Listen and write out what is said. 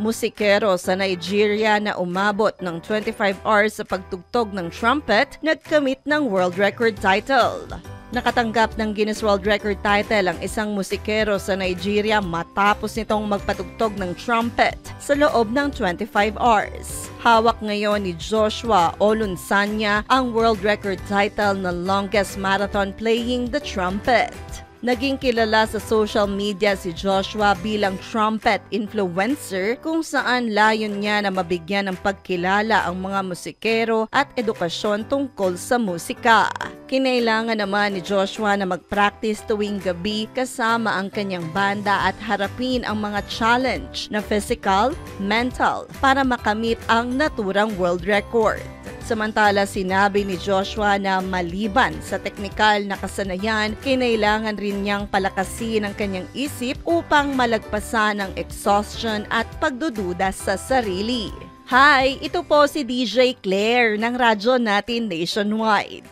musikero sa Nigeria na umabot ng 25 hours sa pagtugtog ng trumpet, nagkamit ng world record title. Nakatanggap ng Guinness World Record title ang isang musikero sa Nigeria matapos nitong magpatugtog ng trumpet sa loob ng 25 hours. Hawak ngayon ni Joshua Olunsanya ang world record title na longest marathon playing the trumpet. Naging kilala sa social media si Joshua bilang trumpet influencer kung saan layon niya na mabigyan ng pagkilala ang mga musikero at edukasyon tungkol sa musika. Kinailangan naman ni Joshua na mag-practice tuwing gabi kasama ang kanyang banda at harapin ang mga challenge na physical, mental para makamit ang naturang world record. Samantala, sinabi ni Joshua na maliban sa teknikal na kasanayan, kinailangan rin niyang palakasin ang kanyang isip upang malagpasan ang exhaustion at pagdududa sa sarili. Hi! Ito po si DJ Claire ng radyo natin nationwide.